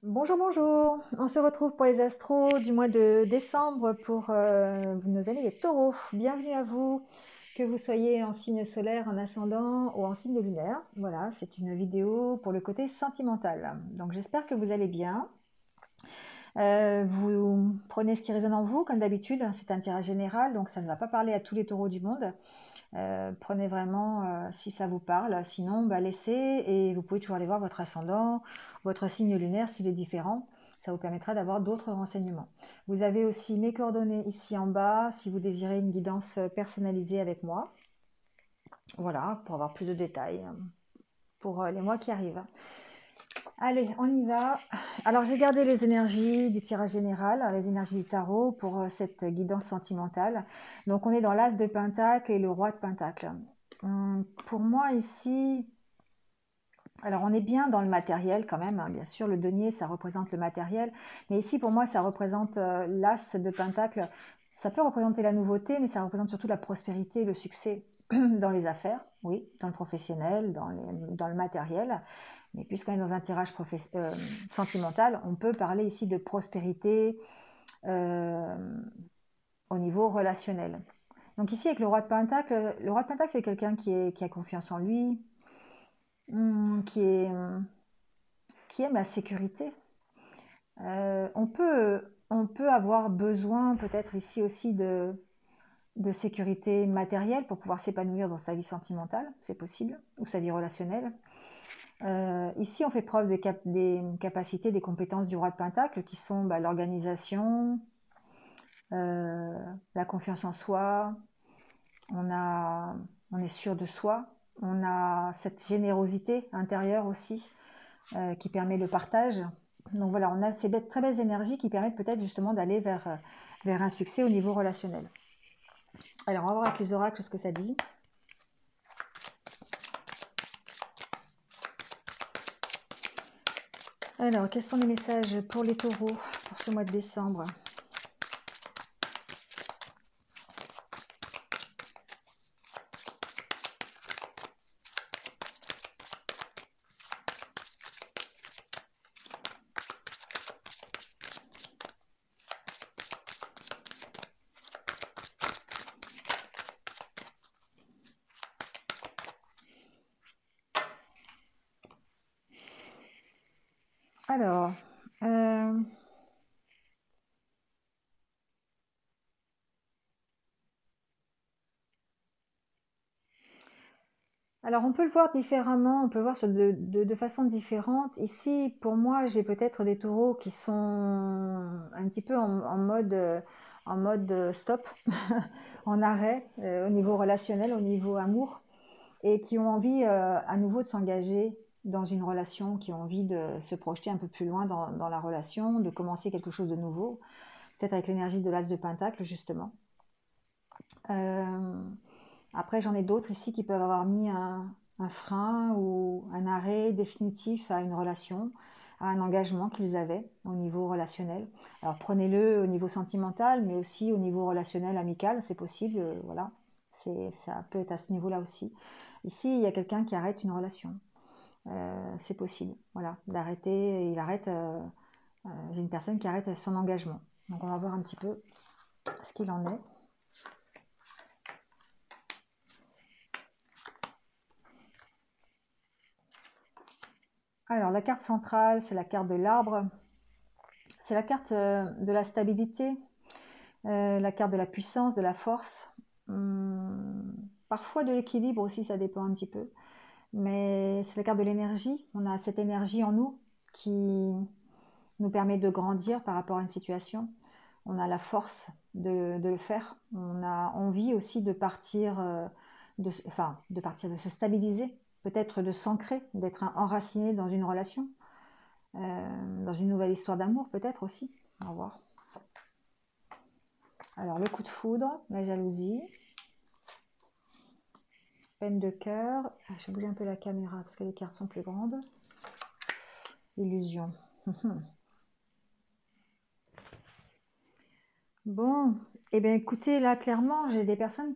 Bonjour, bonjour. On se retrouve pour les astros du mois de décembre pour nos amis les taureaux. Bienvenue à vous, que vous soyez en signe solaire, en ascendant ou en signe lunaire. Voilà, c'est une vidéo pour le côté sentimental. Donc j'espère que vous allez bien. Vous prenez ce qui résonne en vous, comme d'habitude. C'est un tirage général, donc ça ne va pas parler à tous les taureaux du monde. Prenez vraiment si ça vous parle. Sinon, bah, laissez et vous pouvez toujours aller voir votre ascendant, votre signe lunaire s'il est différent. Ça vous permettra d'avoir d'autres renseignements. Vous avez aussi mes coordonnées ici en bas si vous désirez une guidance personnalisée avec moi. Voilà, pour avoir plus de détails pour les mois qui arrivent. Allez, on y va. Alors, j'ai gardé les énergies du tirage général, les énergies du tarot pour cette guidance sentimentale. Donc, on est dans l'As de Pentacle et le Roi de Pentacle. Pour moi, ici, alors on est bien dans le matériel quand même, hein, bien sûr, le denier, ça représente le matériel. Mais ici, pour moi, ça représente l'As de Pentacle. Ça peut représenter la nouveauté, mais ça représente surtout la prospérité, le succès dans les affaires, oui, dans le professionnel, dans le matériel. Mais puisqu'on est dans un tirage sentimental, on peut parler ici de prospérité euh, au niveau relationnel. Donc ici, avec le roi de Pentacle, c'est quelqu'un qui a confiance en lui, hum, qui, est, hum, qui aime la sécurité. On peut avoir besoin peut-être ici aussi de sécurité matérielle pour pouvoir s'épanouir dans sa vie sentimentale, c'est possible, ou sa vie relationnelle. Ici, on fait preuve des capacités, des compétences du roi de Pentacle qui sont bah, l'organisation, euh, la confiance en soi, on, a, on est sûr de soi, on a cette générosité intérieure aussi qui permet le partage. Donc voilà, on a ces très belles énergies qui permettent peut-être justement d'aller vers un succès au niveau relationnel. Alors, on va voir avec les oracles ce que ça dit. Alors, quels sont les messages pour les taureaux pour ce mois de décembre? Alors, euh, alors, on peut le voir différemment, on peut voir de façon différente. Ici, pour moi, j'ai peut-être des taureaux qui sont un petit peu en mode stop, en arrêt, au niveau relationnel, au niveau amour, et qui ont envie à nouveau de s'engager dans une relation, qui ont envie de se projeter un peu plus loin dans la relation, de commencer quelque chose de nouveau, peut-être avec l'énergie de l'As de Pentacle, justement. Euh, Après, j'en ai d'autres ici qui peuvent avoir mis un frein ou un arrêt définitif à une relation, à un engagement qu'ils avaient au niveau relationnel. Alors prenez-le au niveau sentimental, mais aussi au niveau relationnel, amical, c'est possible, voilà. Ça peut être à ce niveau-là aussi. Ici, il y a quelqu'un qui arrête une relation. C'est possible, voilà, d'arrêter, j'ai une personne qui arrête son engagement. Donc on va voir un petit peu ce qu'il en est. Alors la carte centrale, c'est la carte de l'arbre. C'est la carte de la stabilité, la carte de la puissance, de la force, parfois de l'équilibre aussi, ça dépend un petit peu. Mais c'est la carte de l'énergie. On a cette énergie en nous qui nous permet de grandir par rapport à une situation. On a la force de le faire. On a envie aussi de partir, de partir, de se stabiliser, peut-être de s'ancrer, d'être enraciné dans une relation, dans une nouvelle histoire d'amour peut-être aussi. Au revoir. Alors, le coup de foudre, la jalousie, peine de cœur. Ah, j'ai bougé un peu la caméra parce que les cartes sont plus grandes. Illusion. Bon, eh bien écoutez, là clairement, j'ai des personnes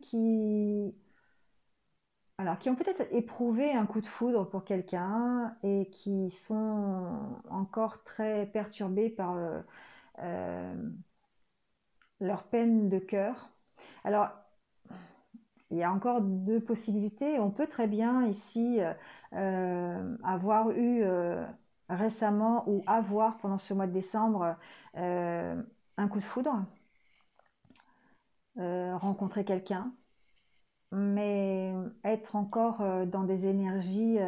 alors qui ont peut-être éprouvé un coup de foudre pour quelqu'un et qui sont encore très perturbés par euh, leur peine de cœur. Alors, il y a encore deux possibilités. On peut très bien ici avoir eu récemment ou avoir pendant ce mois de décembre un coup de foudre, rencontrer quelqu'un, mais être encore dans des énergies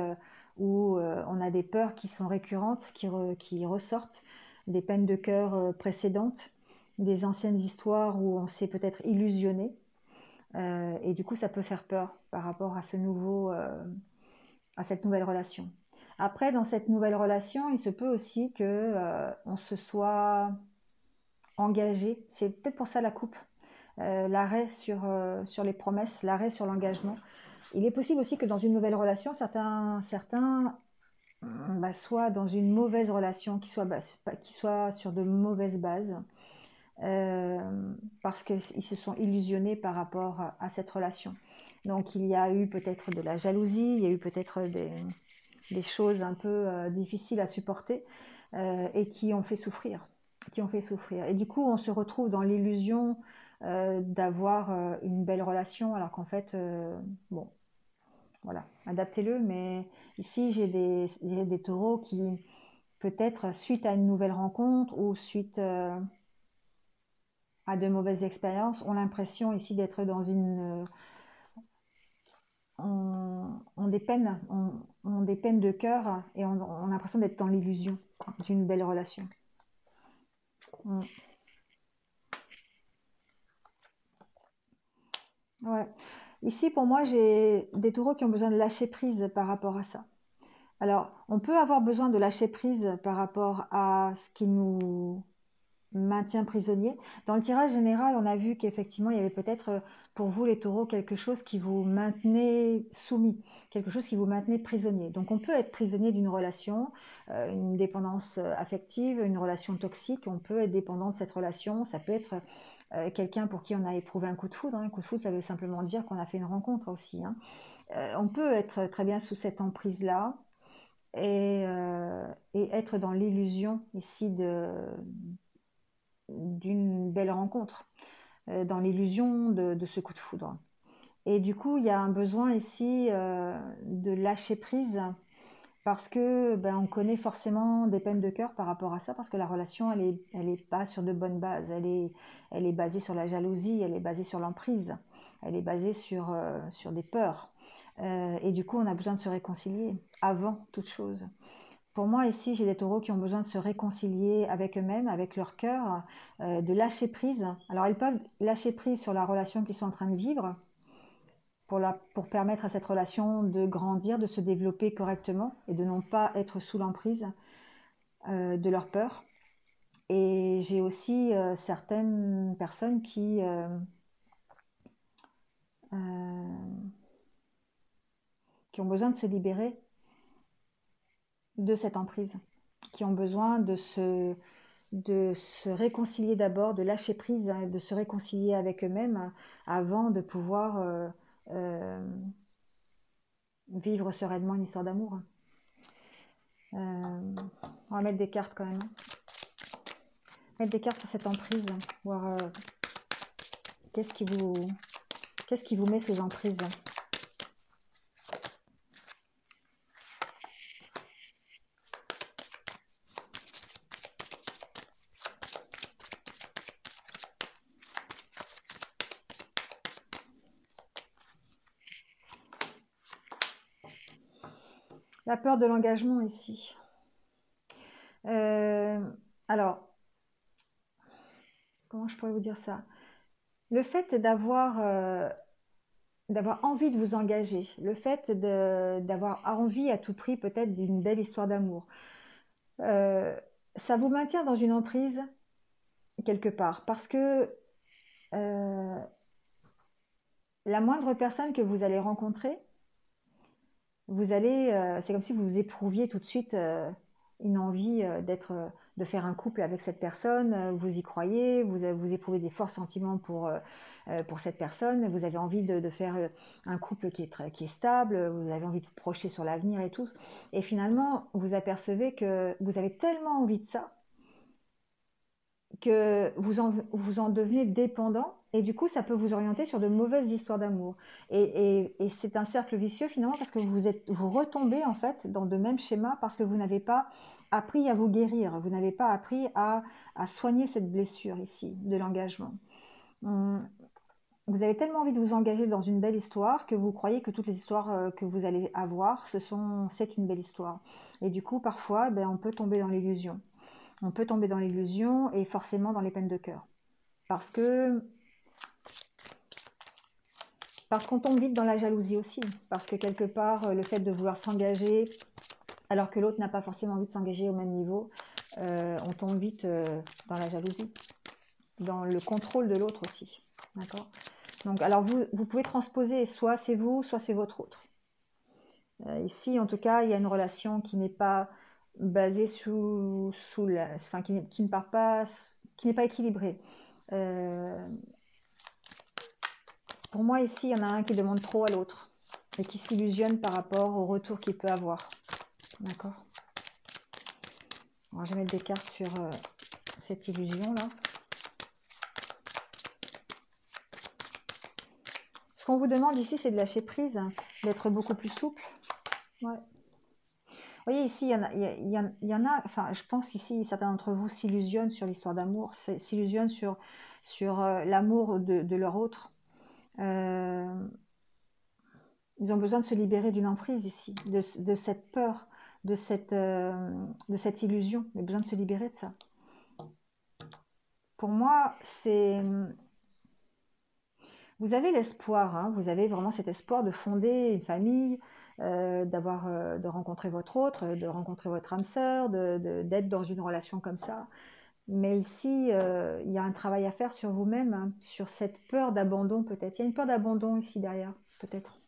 où on a des peurs qui sont récurrentes, qui ressortent, des peines de cœur précédentes, des anciennes histoires où on s'est peut-être illusionné. Et du coup, ça peut faire peur par rapport à à cette nouvelle relation. Après, dans cette nouvelle relation, il se peut aussi que on se soit engagé. C'est peut-être pour ça la coupe, l'arrêt sur les promesses, l'arrêt sur l'engagement. Il est possible aussi que dans une nouvelle relation, certains soient dans une mauvaise relation, qui soit sur de mauvaises bases, euh, parce qu'ils se sont illusionnés par rapport à cette relation. Donc il y a eu peut-être de la jalousie, il y a eu peut-être des choses un peu difficiles à supporter et qui ont fait souffrir. Qui ont fait souffrir. Et du coup, on se retrouve dans l'illusion d'avoir une belle relation, alors qu'en fait, bon, voilà, adaptez-le. Mais ici, j'ai des taureaux qui, peut-être suite à une nouvelle rencontre ou suite à de mauvaises expériences, ont l'impression ici d'être dans ont des peines, ont des peines de cœur et on a l'impression d'être dans l'illusion d'une belle relation. Mm. Ouais. Ici, pour moi, j'ai des taureaux qui ont besoin de lâcher prise par rapport à ça. Alors, on peut avoir besoin de lâcher prise par rapport à ce qui nous maintien prisonnier. Dans le tirage général, on a vu qu'effectivement, il y avait peut-être pour vous les taureaux quelque chose qui vous maintenait soumis, quelque chose qui vous maintenait prisonnier. Donc on peut être prisonnier d'une relation, une dépendance affective, une relation toxique, on peut être dépendant de cette relation, ça peut être quelqu'un pour qui on a éprouvé un coup de foudre. Un coup de foudre, ça veut simplement dire qu'on a fait une rencontre aussi, hein. On peut être très bien sous cette emprise-là et être dans l'illusion ici d'une belle rencontre, dans l'illusion de ce coup de foudre. Et du coup, il y a un besoin ici de lâcher prise parce que on connaît forcément des peines de cœur par rapport à ça, parce que la relation, elle est pas sur de bonnes bases. Elle est basée sur la jalousie, elle est basée sur l'emprise, elle est basée sur des peurs. Et du coup, on a besoin de se réconcilier avant toute chose. Pour moi, ici, j'ai des taureaux qui ont besoin de se réconcilier avec eux-mêmes, avec leur cœur, de lâcher prise. Alors, ils peuvent lâcher prise sur la relation qu'ils sont en train de vivre pour permettre à cette relation de grandir, de se développer correctement et de non pas être sous l'emprise de leur peur. Et j'ai aussi certaines personnes euh, qui ont besoin de se libérer de cette emprise, qui ont besoin de se réconcilier d'abord, de lâcher prise, hein, de se réconcilier avec eux-mêmes avant de pouvoir euh, vivre sereinement une histoire d'amour. Euh, on va mettre des cartes quand même, hein. Mettre des cartes sur cette emprise, voir qu'est-ce qui vous, qu'est-ce qui vous met sous emprise. La peur de l'engagement ici. Euh, alors, comment je pourrais vous dire ça? Le fait d'avoir envie de vous engager, le fait d'avoir envie à tout prix peut-être d'une belle histoire d'amour, euh, ça vous maintient dans une emprise quelque part parce que euh, la moindre personne que vous allez rencontrer, c'est comme si vous éprouviez tout de suite une envie de faire un couple avec cette personne, vous y croyez, vous éprouvez des forts sentiments pour cette personne, vous avez envie de faire un couple qui est stable, vous avez envie de vous projeter sur l'avenir et tout. Et finalement, vous apercevez que vous avez tellement envie de ça que vous en devenez dépendant et du coup ça peut vous orienter sur de mauvaises histoires d'amour et c'est un cercle vicieux finalement parce que vous retombez en fait dans de mêmes schémas parce que vous n'avez pas appris à vous guérir, vous n'avez pas appris à soigner cette blessure ici de l'engagement. Vous avez tellement envie de vous engager dans une belle histoire que vous croyez que toutes les histoires que vous allez avoir, c'est une belle histoire. Et du coup, parfois, ben, on peut tomber dans l'illusion. On peut tomber dans l'illusion et forcément dans les peines de cœur. Parce qu'on tombe vite dans la jalousie aussi. Parce que quelque part, le fait de vouloir s'engager, alors que l'autre n'a pas forcément envie de s'engager au même niveau, on tombe vite dans la jalousie. Dans le contrôle de l'autre aussi. D'accord ? Donc, alors vous pouvez transposer, soit c'est vous, soit c'est votre autre. Ici, en tout cas, il y a une relation qui n'est pas basée enfin, qui ne part pas, qui n'est pas équilibrée. Pour moi, ici, il y en a un qui demande trop à l'autre et qui s'illusionne par rapport au retour qu'il peut avoir. D'accord ? Alors, je vais mettre des cartes sur cette illusion-là. Ce qu'on vous demande ici, c'est de lâcher prise, d'être beaucoup plus souple. Ouais. Vous voyez, ici, il y en a, enfin, je pense ici, certains d'entre vous s'illusionnent sur l'histoire d'amour, s'illusionnent sur l'amour de leur autre. Ils ont besoin de se libérer d'une emprise ici, de cette peur, de cette illusion. Ils ont besoin de se libérer de ça. Pour moi, vous avez l'espoir, hein, vous avez vraiment cet espoir de fonder une famille, de rencontrer votre autre, de rencontrer votre âme sœur, d'être dans une relation comme ça. Mais ici, il y a un travail à faire sur vous-même, hein, sur cette peur d'abandon peut-être. Il y a une peur d'abandon ici derrière, peut-être.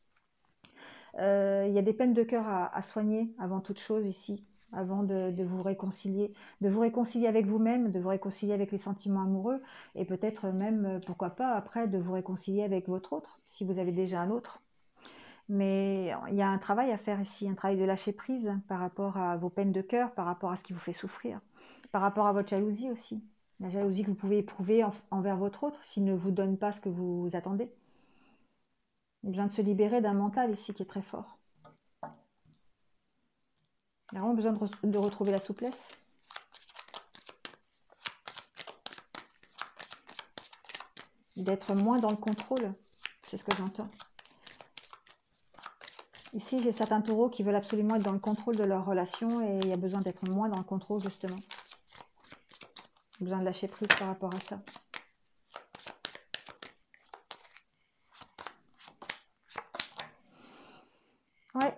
Il y a des peines de cœur à soigner avant toute chose ici, avant de vous réconcilier. De vous réconcilier avec vous-même, de vous réconcilier avec les sentiments amoureux, et peut-être même, pourquoi pas, après, de vous réconcilier avec votre autre, si vous avez déjà un autre. Mais il y a un travail à faire ici, un travail de lâcher prise par rapport à vos peines de cœur, par rapport à ce qui vous fait souffrir, par rapport à votre jalousie aussi. La jalousie que vous pouvez éprouver envers votre autre s'il ne vous donne pas ce que vous attendez. Il y a besoin de se libérer d'un mental ici qui est très fort. Il y a vraiment besoin de retrouver la souplesse. D'être moins dans le contrôle. C'est ce que j'entends. Ici, j'ai certains taureaux qui veulent absolument être dans le contrôle de leur relation et il y a besoin d'être moins dans le contrôle justement. Il y a besoin de lâcher prise par rapport à ça. Ouais,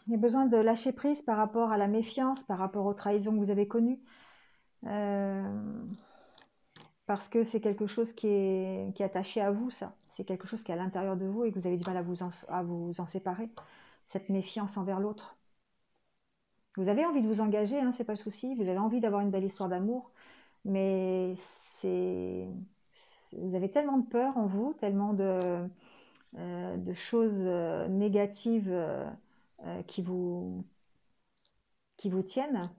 il y a besoin de lâcher prise par rapport à la méfiance, par rapport aux trahisons que vous avez connues. Parce que c'est quelque chose qui est attaché à vous, ça. C'est quelque chose qui est à l'intérieur de vous et que vous avez du mal à vous en séparer. Cette méfiance envers l'autre. Vous avez envie de vous engager, hein, c'est pas le souci. Vous avez envie d'avoir une belle histoire d'amour. Mais vous avez tellement de peur en vous, tellement de choses négatives qui vous tiennent.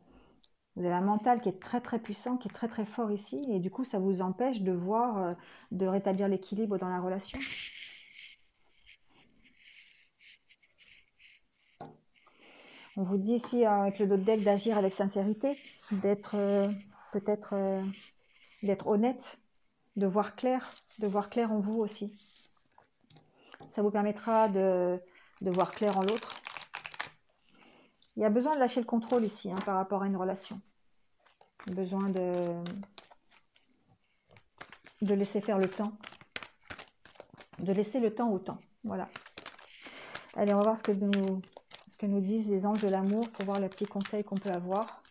Vous avez un mental qui est très très puissant, qui est très très fort ici, et du coup ça vous empêche de voir, de rétablir l'équilibre dans la relation. On vous dit ici avec le dos de deck d'agir avec sincérité, d'être peut-être d'être honnête, de voir clair en vous aussi. Ça vous permettra de voir clair en l'autre. Il y a besoin de lâcher le contrôle ici, hein, par rapport à une relation. Il y a besoin de laisser faire le temps. De laisser le temps au temps. Voilà. Allez, on va voir ce que nous disent les anges de l'amour pour voir les petits conseils qu'on peut avoir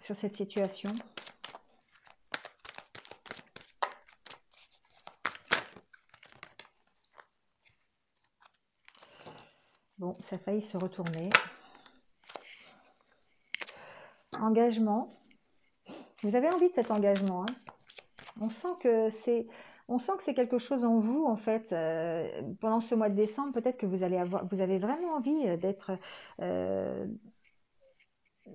sur cette situation. Bon, ça a failli se retourner. engagement. Vous avez envie de cet engagement, hein. On sent que c'est quelque chose en vous, en fait. Pendant ce mois de décembre, peut-être que vous avez vraiment envie d'être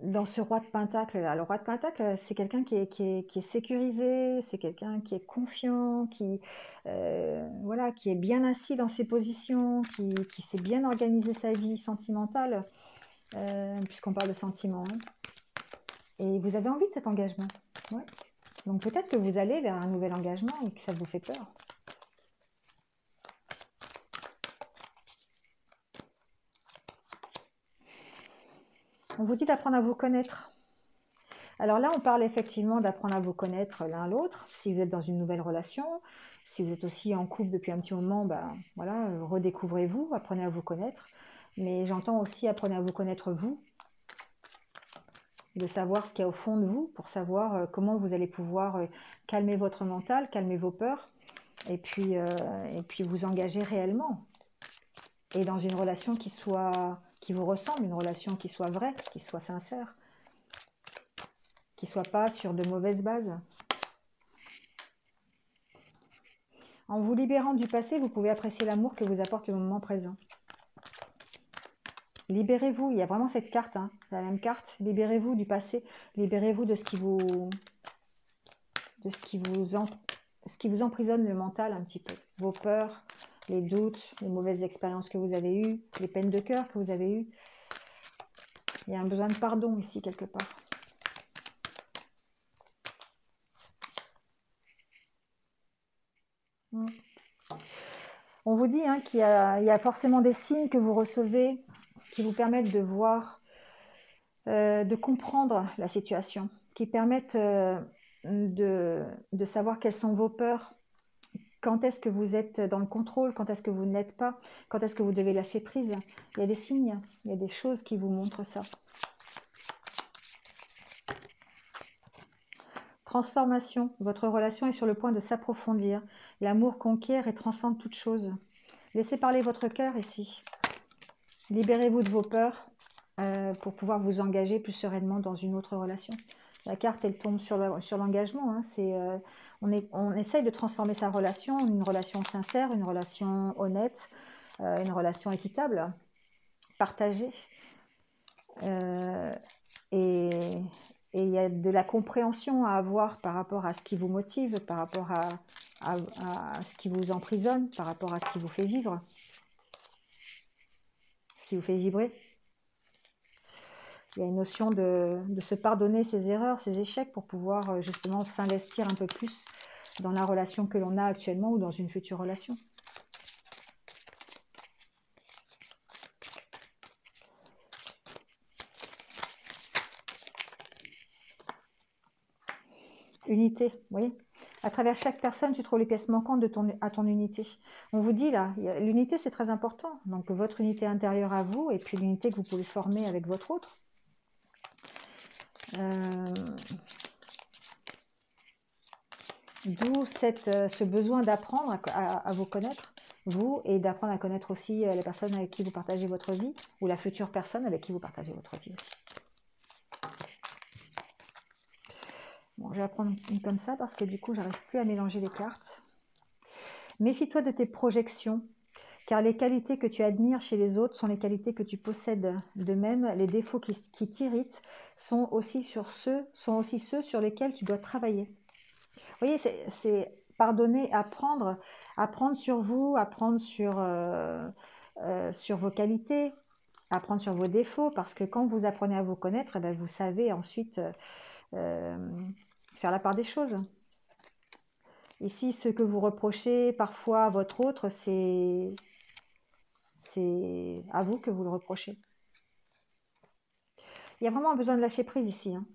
dans ce roi de Pentacle là. Le roi de Pentacle, c'est quelqu'un qui est sécurisé, c'est quelqu'un qui est confiant, voilà, qui est bien assis dans ses positions, qui sait bien organiser sa vie sentimentale, puisqu'on parle de sentiments, hein. Et vous avez envie de cet engagement. Ouais. Donc peut-être que vous allez vers un nouvel engagement et que ça vous fait peur. On vous dit d'apprendre à vous connaître. Alors là, on parle effectivement d'apprendre à vous connaître l'un l'autre. Si vous êtes dans une nouvelle relation, si vous êtes aussi en couple depuis un petit moment, ben, voilà, redécouvrez-vous, apprenez à vous connaître. Mais j'entends aussi apprenez à vous connaître vous, de savoir ce qu'il y a au fond de vous, pour savoir comment vous allez pouvoir calmer votre mental, calmer vos peurs, et puis vous engager réellement. Et dans une relation qui vous ressemble, une relation qui soit vraie, qui soit sincère, qui ne soit pas sur de mauvaises bases. En vous libérant du passé, vous pouvez apprécier l'amour que vous apporte le moment présent. Libérez-vous, il y a vraiment cette carte, hein, la même carte. Libérez-vous du passé, libérez-vous de ce qui vous emprisonne le mental un petit peu. Vos peurs, les doutes, les mauvaises expériences que vous avez eues, les peines de cœur que vous avez eues. Il y a un besoin de pardon ici quelque part. On vous dit hein, qu'il y a forcément des signes que vous recevez qui vous permettent de voir, de comprendre la situation, qui permettent de savoir quelles sont vos peurs, quand est-ce que vous êtes dans le contrôle, quand est-ce que vous ne l'êtes pas, quand est-ce que vous devez lâcher prise. Il y a des signes, il y a des choses qui vous montrent ça. Transformation. Votre relation est sur le point de s'approfondir. L'amour conquiert et transforme toute chose. Laissez parler votre cœur ici. Libérez-vous de vos peurs pour pouvoir vous engager plus sereinement dans une autre relation. La carte, elle tombe sur l'engagement. Hein. On essaye de transformer sa relation en une relation sincère, une relation honnête, une relation équitable, partagée. Et il y a de la compréhension à avoir par rapport à ce qui vous motive, par rapport à ce qui vous emprisonne, par rapport à ce qui vous fait vivre, ce qui vous fait vibrer. Il y a une notion de se pardonner ses erreurs, ses échecs pour pouvoir justement s'investir un peu plus dans la relation que l'on a actuellement ou dans une future relation. Unité, vous voyez ? À travers chaque personne, tu trouves les pièces manquantes à ton unité. On vous dit là, l'unité c'est très important. Donc votre unité intérieure à vous et puis l'unité que vous pouvez former avec votre autre. D'où ce besoin d'apprendre à vous connaître, vous, et d'apprendre à connaître aussi les personnes avec qui vous partagez votre vie, ou la future personne avec qui vous partagez votre vie aussi. Bon, je vais prendre une comme ça parce que du coup, j'arrive plus à mélanger les cartes. Méfie-toi de tes projections, car les qualités que tu admires chez les autres sont les qualités que tu possèdes. De même, les défauts qui t'irritent sont aussi ceux sur lesquels tu dois travailler. Vous voyez, c'est pardonner, apprendre sur vous, apprendre sur vos qualités, apprendre sur vos défauts, parce que quand vous apprenez à vous connaître, eh bien, vous savez ensuite faire la part des choses. Ici, ce que vous reprochez parfois à votre autre, c'est à vous que vous le reprochez. Il y a vraiment un besoin de lâcher prise ici. Hein.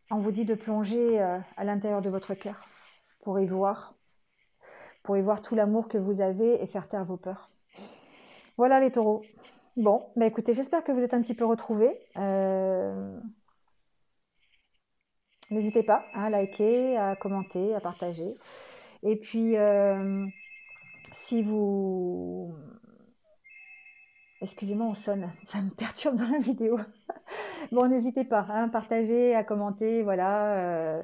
On vous dit de plonger à l'intérieur de votre cœur pour y voir tout l'amour que vous avez et faire taire vos peurs. Voilà les taureaux. Bon, bah écoutez, j'espère que vous êtes un petit peu retrouvés. N'hésitez pas à liker, à commenter, à partager. Et puis, si vous Excusez-moi, on sonne, ça me perturbe dans la vidéo. Bon, n'hésitez pas, hein, partager, à commenter, voilà.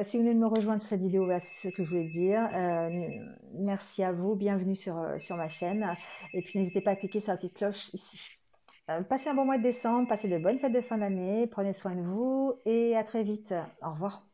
Si vous venez de me rejoindre sur cette vidéo, voilà, c'est ce que je voulais dire. Merci à vous, bienvenue sur ma chaîne. Et puis n'hésitez pas à cliquer sur la petite cloche ici. Passez un bon mois de décembre, passez de bonnes fêtes de fin d'année, prenez soin de vous et à très vite. Au revoir.